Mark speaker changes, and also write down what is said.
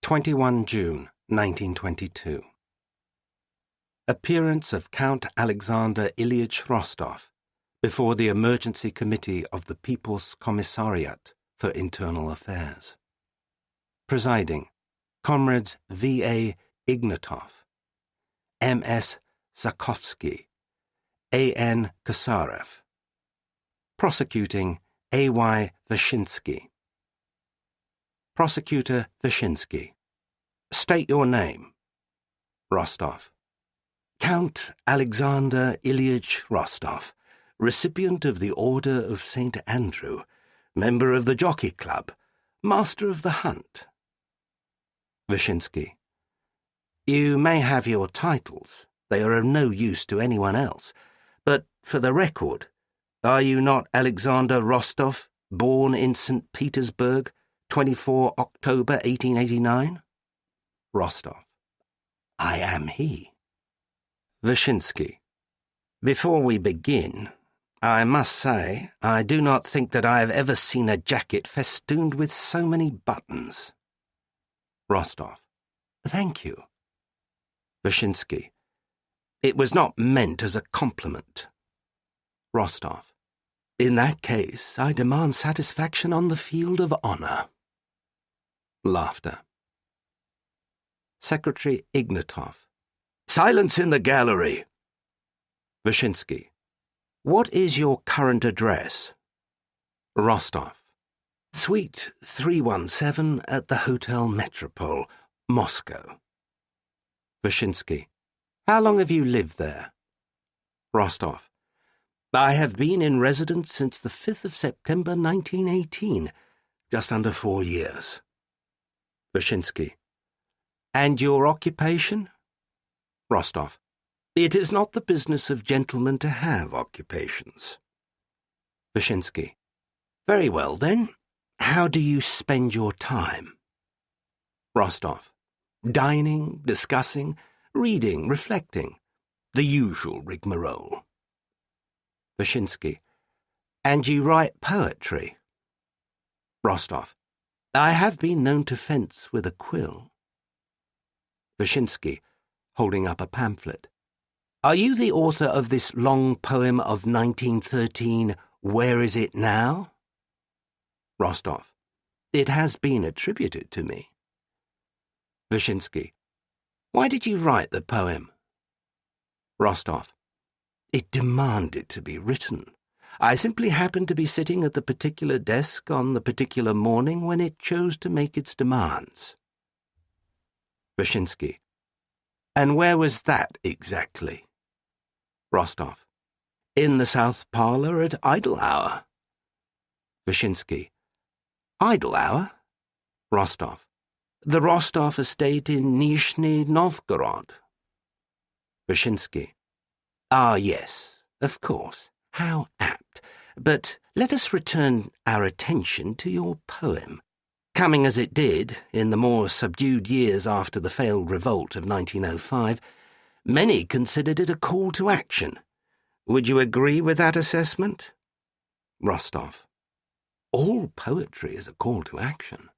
Speaker 1: 21 June 1922. Appearance of Count Alexander Ilyich Rostov before the Emergency Committee of the People's Commissariat for Internal Affairs. Presiding, Comrades V.A. Ignatov, M.S. Zakovsky, A.N. Kasarev. Prosecuting, A.Y. Vyshinsky. Prosecutor Vyshinsky. State your name. Rostov. Count Alexander Ilyich Rostov, recipient of the Order of St. Andrew, member of the Jockey Club, master of the hunt. Vyshinsky. You may have your titles. They are of no use to anyone else. But, for the record, are you not Alexander Rostov, born in St. Petersburg, 24 October 1889? Rostov. I am he. Vyshinsky. Before we begin, I must say I do not think that I have ever seen a jacket festooned with so many buttons. Rostov. Thank you. Vyshinsky. It was not meant as a compliment. Rostov. In that case, I demand satisfaction on the field of honor. Laughter. Secretary Ignatov. Silence in the gallery. Vyshinsky. What is your current address? Rostov. Suite 317 at the Hotel Metropole, Moscow. Vyshinsky. How long have you lived there? Rostov. I have been in residence since the 5th of September 1918, just under 4 years. Vyshinsky. And your occupation? Rostov. It is not the business of gentlemen to have occupations. Vyshinsky. Very well, then. How do you spend your time? Rostov. Dining, discussing, reading, reflecting. The usual rigmarole. Vyshinsky. And you write poetry? Rostov. I have been known to fence with a quill. Vyshinsky, holding up a pamphlet. Are you the author of this long poem of 1913, Where Is It Now? Rostov. It has been attributed to me. Vyshinsky. Why did you write the poem? Rostov. It demanded to be written. I simply happened to be sitting at the particular desk on the particular morning when it chose to make its demands. Vyshinsky. And where was that exactly? Rostov. In the south parlour at idle hour. Vyshinsky. Idle hour? Rostov. The Rostov estate in Nizhny Novgorod. Vyshinsky. Ah, yes, of course. How apt. But let us return our attention to your poem. Coming as it did, in the more subdued years after the failed revolt of 1905, many considered it a call to action. Would you agree with that assessment? Rostov. All poetry is a call to action.